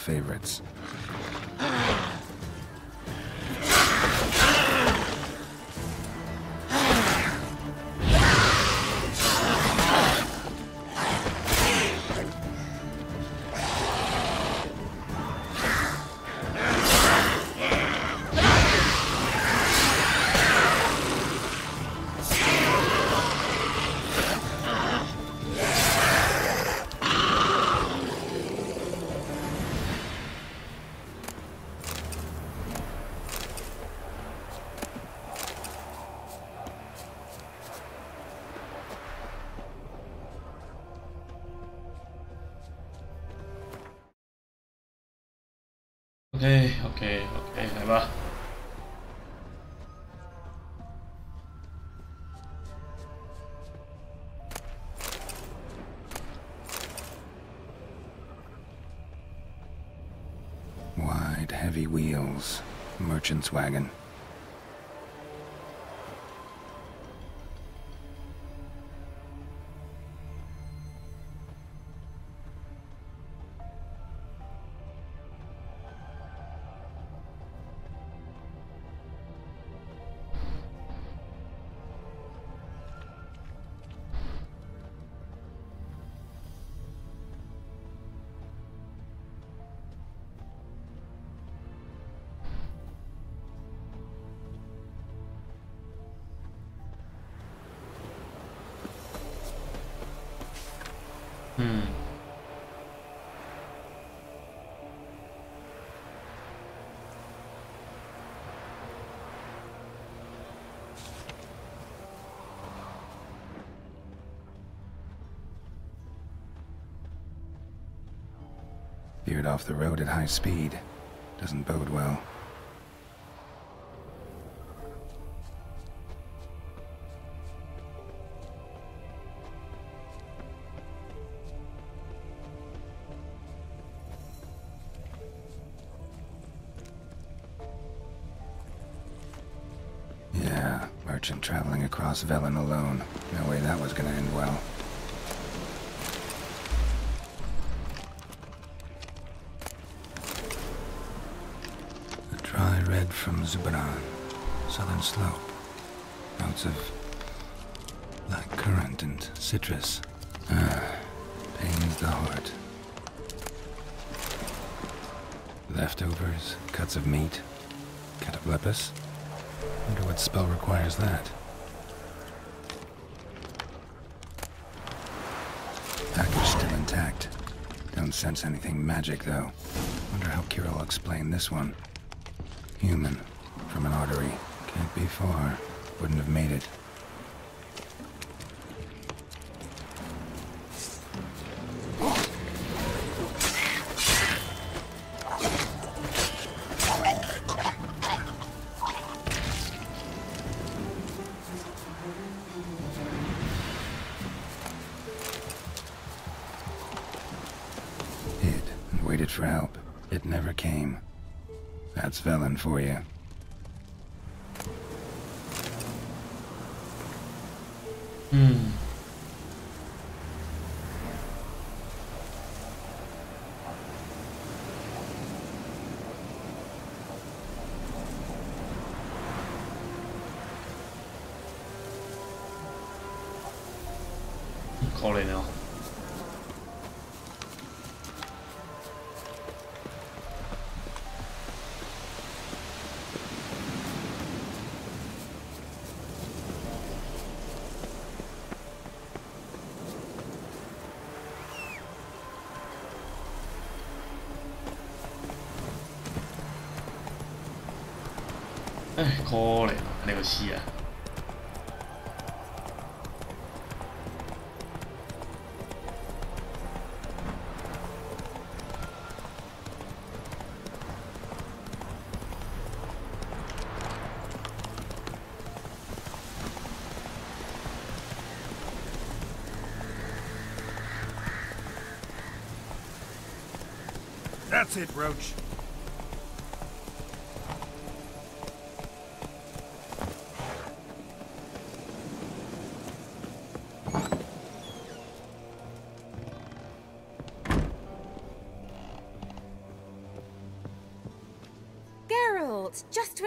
favorites. OK， 来吧。Wide, heavy wheels, merchant's wagon. Veered off the road at high speed. Doesn't bode well. Yeah, merchant traveling across Velen alone. No way that was gonna end well. Dry red from Zubaran, southern slope. Notes of black currant and citrus. Pains the heart. Leftovers, cuts of meat, cataplepis. Wonder what spell requires that. Package still intact. Don't sense anything magic though. Wonder how Kira will explain this one. Human, from an artery. Can't be far. Wouldn't have made it. Hid and waited for help. It never came. That's Velen for you. Call it now.哎，可怜啊，那个戏啊。That's it, Roach.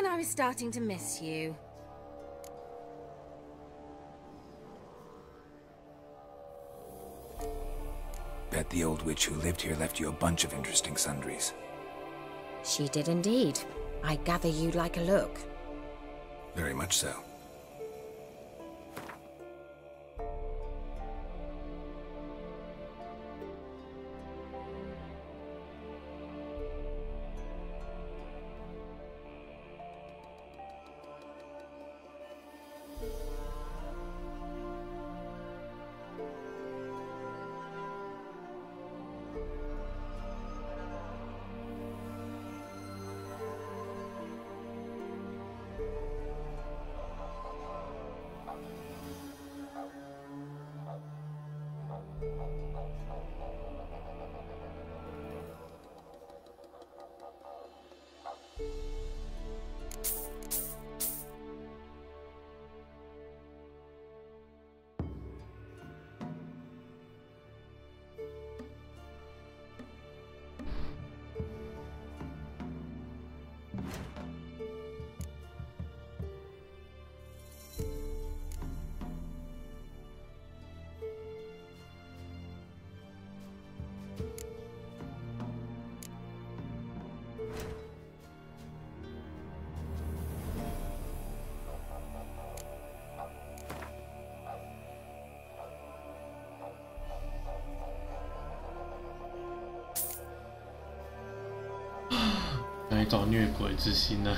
when I was starting to miss you. Bet the old witch who lived here left you a bunch of interesting sundries. She did indeed. I gather you'd like a look. Very much so.来找虐鬼之心呢？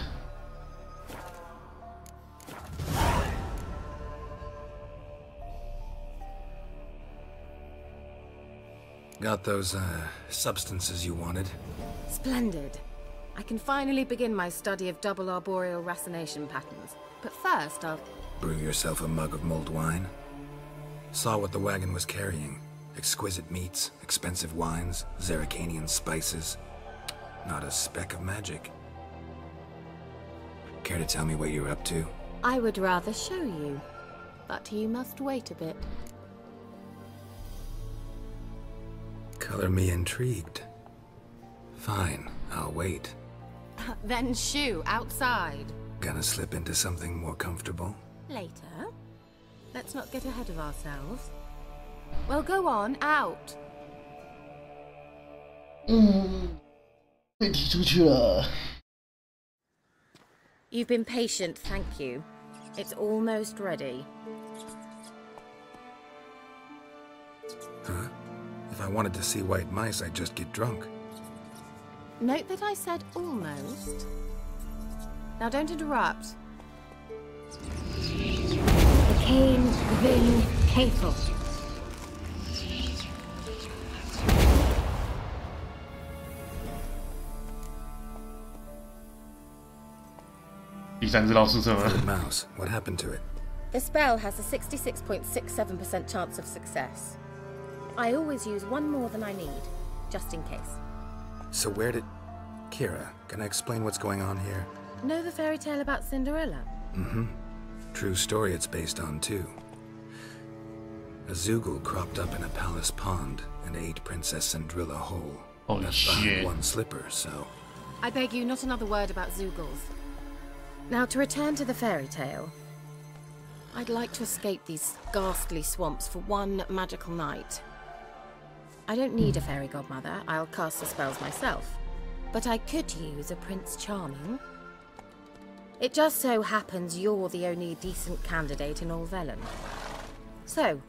Got those, substances you wanted? Splendid. I can finally begin my study of double arboreal racination patterns. But first, I'll... Brew yourself a mug of mulled wine? Saw what the wagon was carrying. Exquisite meats, expensive wines, Zerrikanian spices. Not a speck of magic. Care to tell me what you're up to? I would rather show you. But you must wait a bit. Color me intrigued. Fine, I'll wait. Then shoo, outside. Gonna slip into something more comfortable? Later. Let's not get ahead of ourselves. Well, go on, out. 被踢出去了。 You've been patient, thank you. It's almost ready. Huh? If I wanted to see white mice, I'd just get drunk. Note that I said almost. Now don't interrupt. Cain Vin Capel. 第三只老鼠车 Old mouse, what happened to it? The spell has a 66.67% chance of success. I always use one more than I need, just in case. So where did... Kira, can I explain what's going on here? Know the fairy tale about Cinderella? Mm-hmm. True story it's based on, too. A Zoogle cropped up in a palace pond and ate Princess Cinderella whole. Holy Left shit. behind one slipper, so... I beg you, not another word about Zoogles. Now, to return to the fairy tale. I'd like to escape these ghastly swamps for one magical night. I don't need a fairy godmother, I'll cast the spells myself. But I could use a Prince Charming. It just so happens you're the only decent candidate in all Velen. So,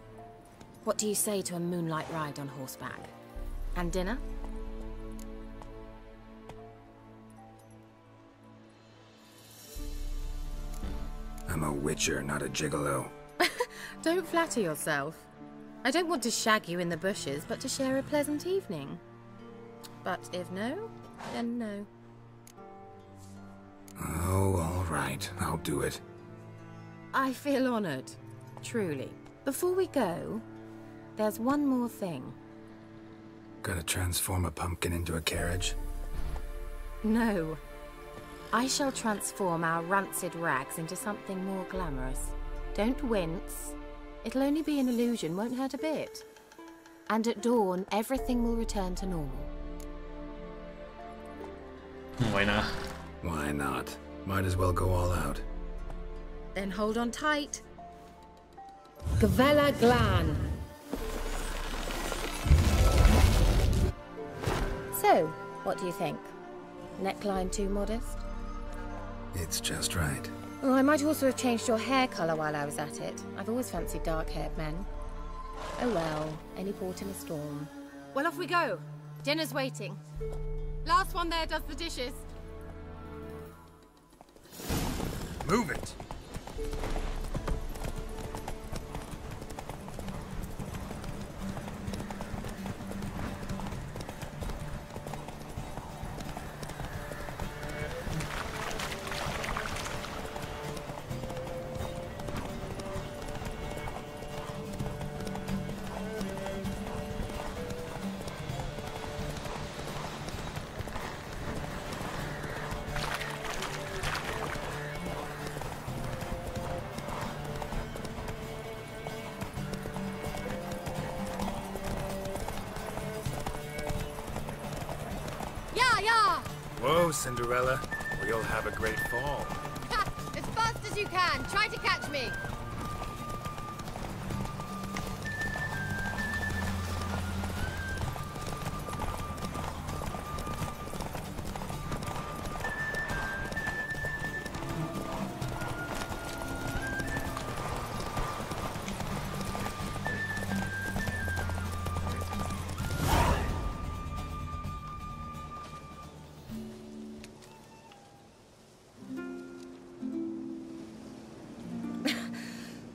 what do you say to a moonlight ride on horseback? And dinner? I'm a witcher, not a gigolo. Don't flatter yourself. I don't want to shag you in the bushes, but to share a pleasant evening. But if no, then no. Oh, all right. I'll do it. I feel honored. Truly. Before we go, there's one more thing. Gotta transform a pumpkin into a carriage? No. I shall transform our rancid rags into something more glamorous. Don't wince. It'll only be an illusion, won't hurt a bit. And at dawn, everything will return to normal. Why not? Why not? Might as well go all out. Then hold on tight. Gavella Glan. So, what do you think? Neckline too modest? It's just right. Oh, I might also have changed your hair colour while I was at it. I've always fancied dark-haired men. Oh well, any port in a storm. Well, off we go. Dinner's waiting. Last one there does the dishes. Move it! Whoa, Cinderella. We'll have a great fall. Ha! As fast as you can. Try to catch me.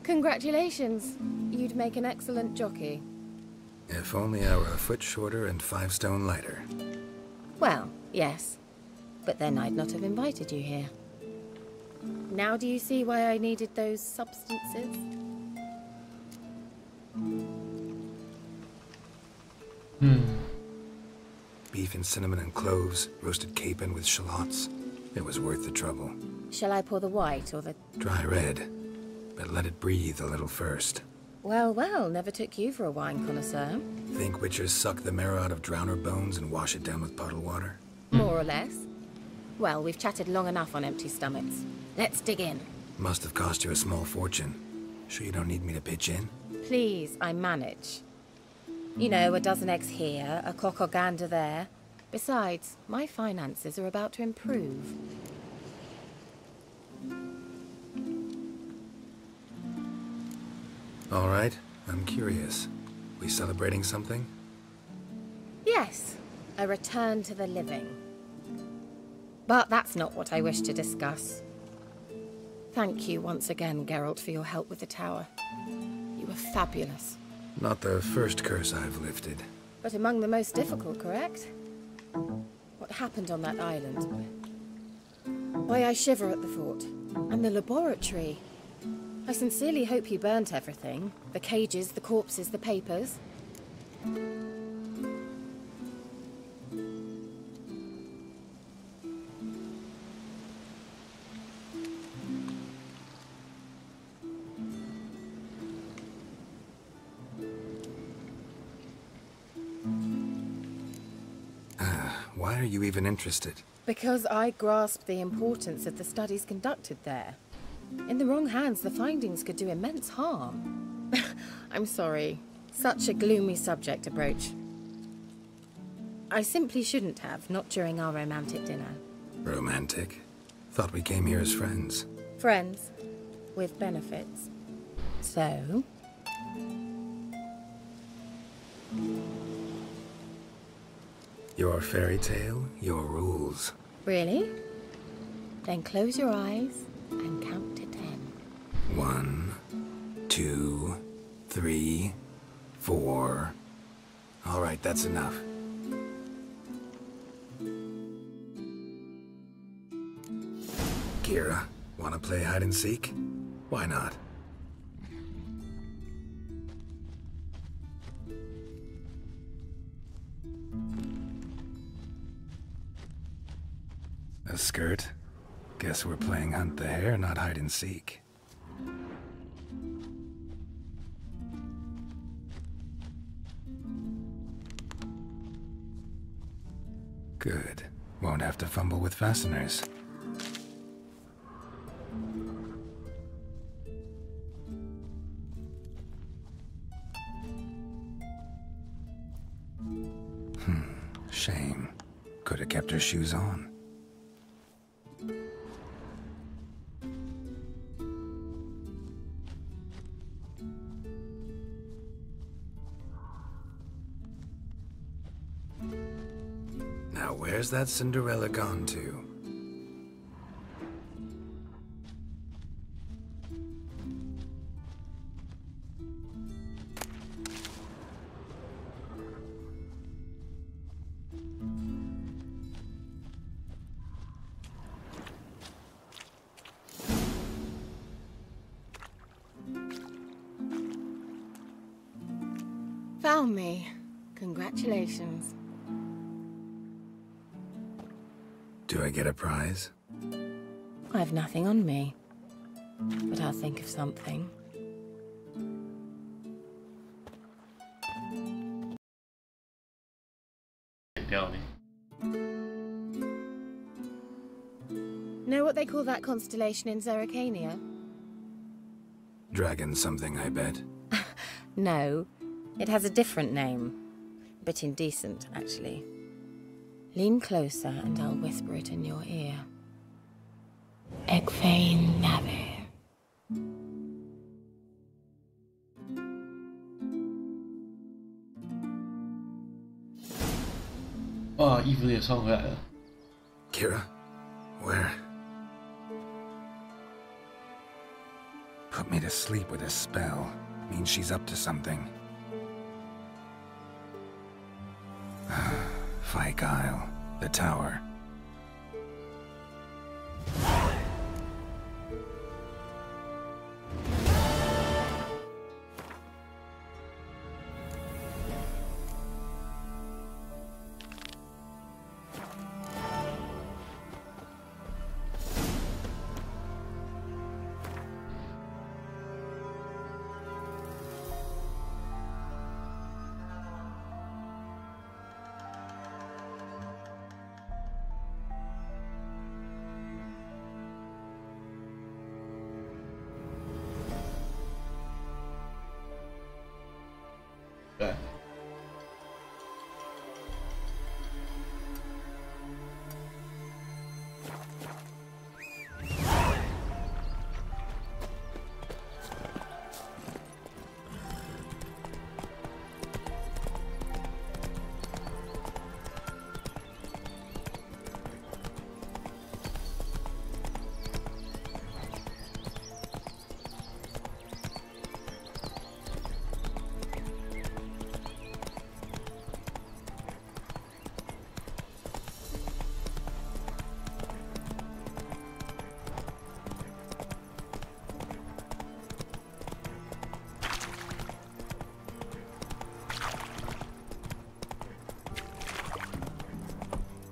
Congratulations. You'd make an excellent jockey. If only I were a foot shorter and 5 stone lighter. Well, yes. But then I'd not have invited you here. Now do you see why I needed those substances? Beef and cinnamon and cloves, roasted capon with shallots. It was worth the trouble. Shall I pour the white or the... Dry red, but let it breathe a little first. Well, well, never took you for a wine connoisseur. Think witchers suck the marrow out of drowner bones and wash it down with puddle water? More or less. Well, we've chatted long enough on empty stomachs. Let's dig in. Must have cost you a small fortune. Sure you don't need me to pitch in? Please, I manage. You know, a dozen eggs here, a cock or gander there. Besides, my finances are about to improve. All right, I'm curious. We celebrating something? Yes, a return to the living. But that's not what I wish to discuss. Thank you once again, Geralt, for your help with the tower. You were fabulous. Not the first curse I've lifted. But among the most difficult, correct? What happened on that island? Why, I shiver at the thought. And the laboratory. I sincerely hope you burnt everything. The cages, the corpses, the papers. Why are you even interested? Because I grasp the importance of the studies conducted there. In the wrong hands, the findings could do immense harm. I'm sorry. Such a gloomy subject to broach. I simply shouldn't have, not during our romantic dinner. Romantic? Thought we came here as friends. Friends. With benefits. So... Your fairy tale, your rules. Really? Then close your eyes and count to 10. 1, 2, 3, 4. All right, that's enough. Kira, wanna play hide and seek? Why not? A skirt? Guess we're playing hunt the hare, not hide and seek. Good. Won't have to fumble with fasteners. could have kept her shoes on. Now where's that Cinderella gone to? Found me. Congratulations. Do I get a prize? I've nothing on me, but I'll think of something. Know what they call that constellation in Zerrikania? Dragon something, I bet. No, it has a different name. A bit indecent, actually. Lean closer and I'll whisper it in your ear. Egfain Nave. Oh, 衣服也穿回来了。 Kira? Where? Put me to sleep with a spell. Means she's up to something. Fyke Isle. The tower. Okay.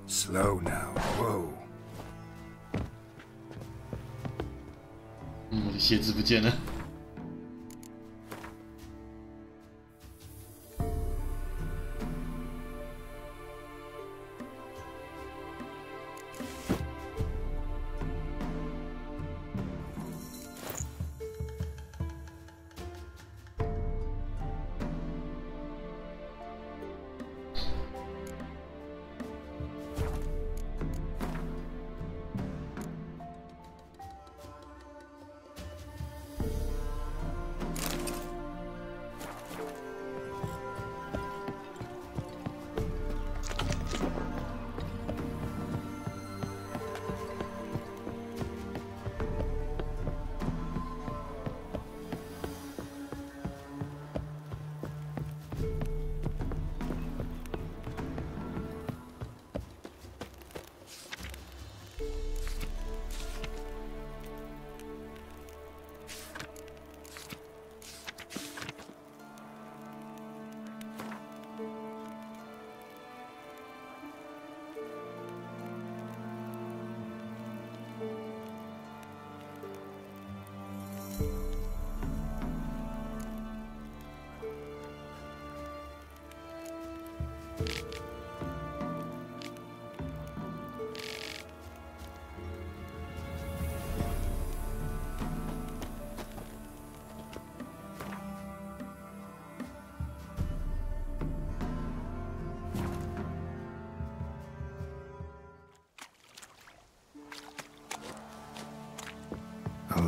Slow now. Whoa. 我的鞋子不见了。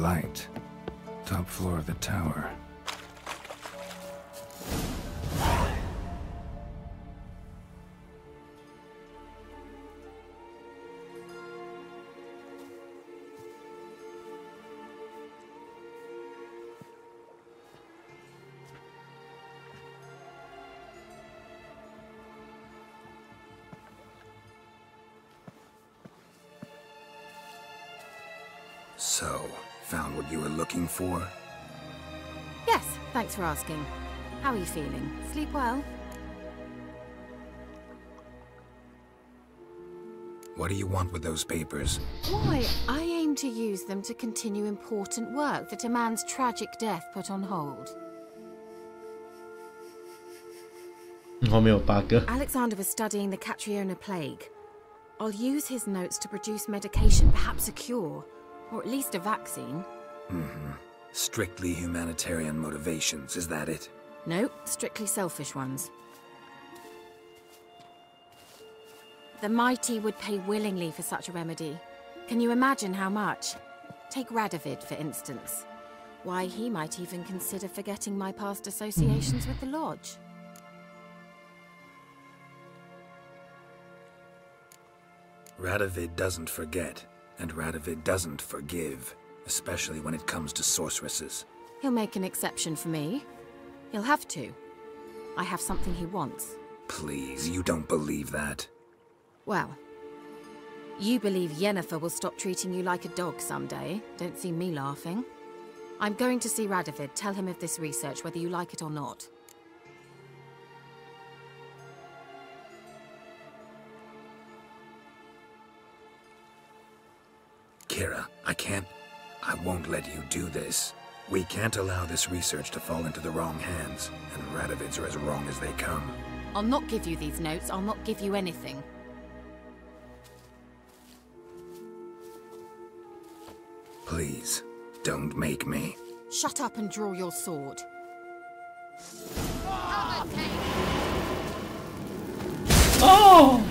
light. Top floor of the tower. So, found what you were looking for? Yes, thanks for asking. How are you feeling? Sleep well? What do you want with those papers? Why, I aim to use them to continue important work that a man's tragic death put on hold. 后面有8个。 Alexander was studying the Catriona plague. I'll use his notes to produce medication, perhaps a cure, or at least a vaccine. Strictly humanitarian motivations, is that it? No, strictly selfish ones. The mighty would pay willingly for such a remedy. Can you imagine how much? Take Radovid, for instance. Why, he might even consider forgetting my past associations with the Lodge. Radovid doesn't forget, and Radovid doesn't forgive, especially when it comes to sorceresses. He'll make an exception for me. He'll have to. I have something he wants. Please, you don't believe that. Well, you believe Yennefer will stop treating you like a dog someday. Don't see me laughing. I'm going to see Radovid. Tell him of this research, whether you like it or not. Kira, I won't let you do this. We can't allow this research to fall into the wrong hands, and Radovids are as wrong as they come. I'll not give you these notes. I'll not give you anything. Please, don't make me. Shut up and draw your sword. Oh!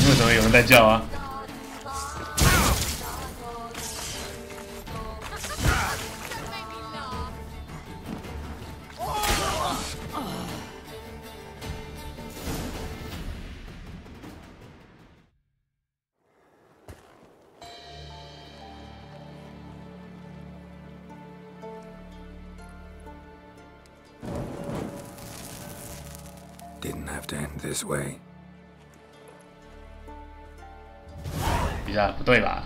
为什么有人在叫啊？ Didn't have to end this way. 比较不对吧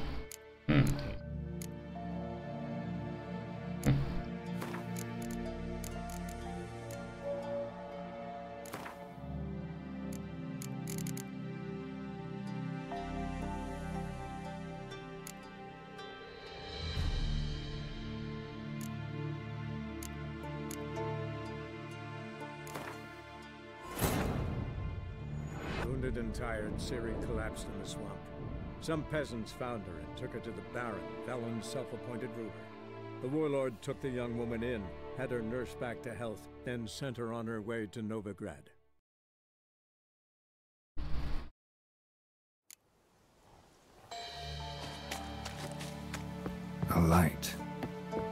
？Wounded and tired, Ciri collapsed in the swamp. Some peasants found her and took her to the Baron, Valen's self-appointed ruler. The warlord took the young woman in, had her nursed back to health, then sent her on her way to Novigrad. A light.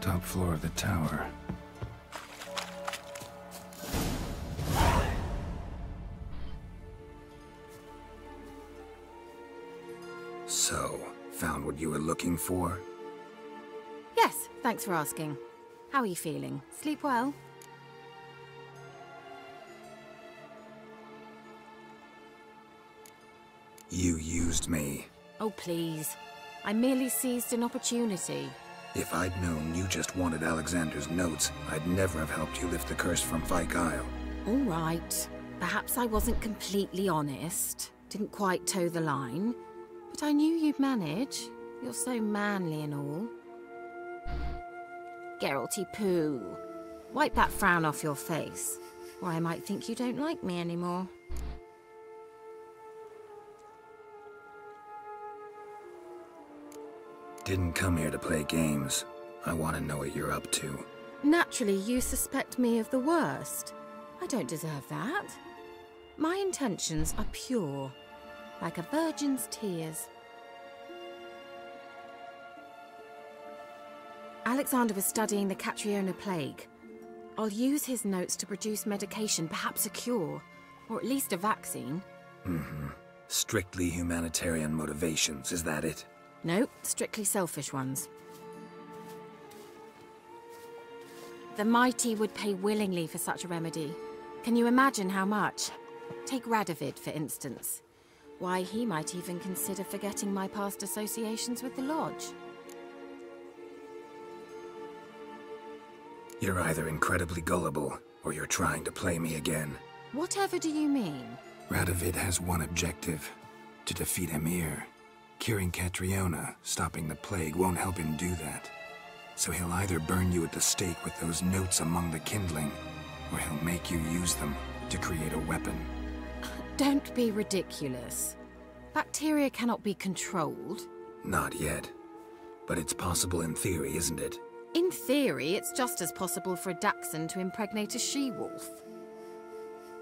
Top floor of the tower. So, found what you were looking for? Yes, thanks for asking. How are you feeling? Sleep well? You used me. Oh, please. I merely seized an opportunity. If I'd known you just wanted Alexander's notes, I'd never have helped you lift the curse from Fyke Isle. All right. Perhaps I wasn't completely honest. Didn't quite toe the line. But I knew you'd manage. You're so manly and all. Geralty poo. Wipe that frown off your face, or I might think you don't like me anymore. Didn't come here to play games. I want to know what you're up to. Naturally, you suspect me of the worst. I don't deserve that. My intentions are pure, like a virgin's tears. Alexander was studying the Catriona plague. I'll use his notes to produce medication, perhaps a cure, or at least a vaccine. Strictly humanitarian motivations, is that it? No, strictly selfish ones. The mighty would pay willingly for such a remedy. Can you imagine how much? Take Radovid, for instance. Why, he might even consider forgetting my past associations with the Lodge. You're either incredibly gullible, or you're trying to play me again. Whatever do you mean? Radovid has one objective: to defeat Emir. Curing Catriona, stopping the plague, won't help him do that. So he'll either burn you at the stake with those notes among the kindling, or he'll make you use them to create a weapon. Don't be ridiculous. Bacteria cannot be controlled. Not yet. But it's possible in theory, isn't it? In theory, it's just as possible for a Dachshund to impregnate a she-wolf.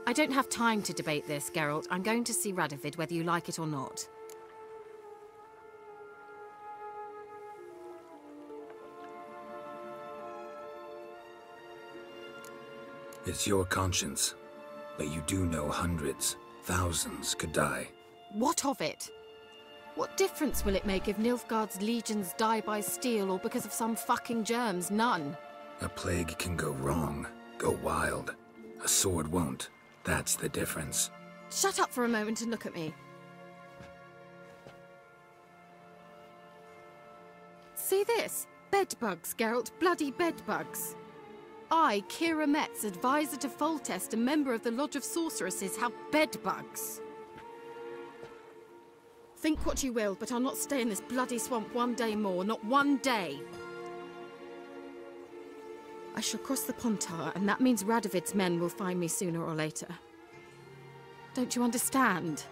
I don't have time to debate this, Geralt. I'm going to see Radovid, whether you like it or not. It's your conscience. But you do know hundreds, thousands could die. What of it? What difference will it make if Nilfgaard's legions die by steel or because of some fucking germs? None. A plague can go wrong, go wild. A sword won't. That's the difference. Shut up for a moment and look at me. See this? Bedbugs, Geralt. Bloody bedbugs. I, Kira Metz, advisor to Foltest, a member of the Lodge of Sorceresses, have bedbugs. Think what you will, but I'll not stay in this bloody swamp one day more. Not one day. I shall cross the Pontar, and that means Radovid's men will find me sooner or later. Don't you understand?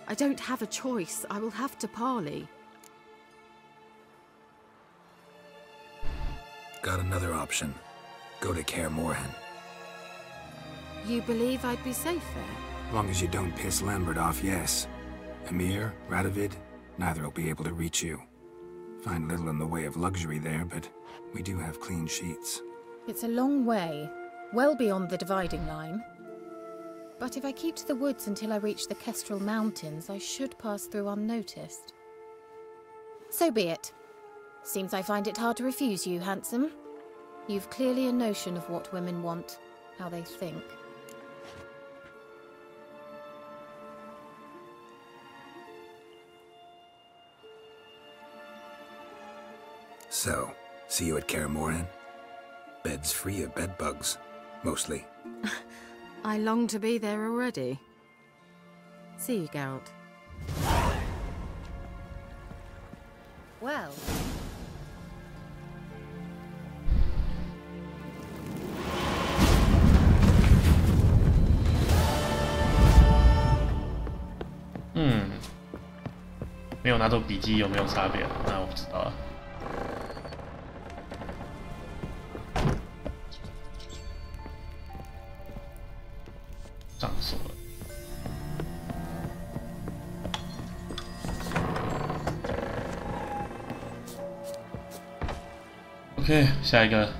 I don't have a choice. I will have to parley. Got another option. Go to Kaer Morhen. You believe I'd be safe there? As long as you don't piss Lambert off, yes. Emir, Radovid, neither will be able to reach you. Find little in the way of luxury there, but we do have clean sheets. It's a long way, well beyond the dividing line. But if I keep to the woods until I reach the Kestrel Mountains, I should pass through unnoticed. So be it. Seems I find it hard to refuse you, handsome. You've clearly a notion of what women want, how they think. So, see you at Kaer Morhen? Beds free of bedbugs, mostly. I long to be there already. See you, Geralt. Well.没有拿走笔记有没有差别？那我不知道啊。上锁了。OK， 下一个。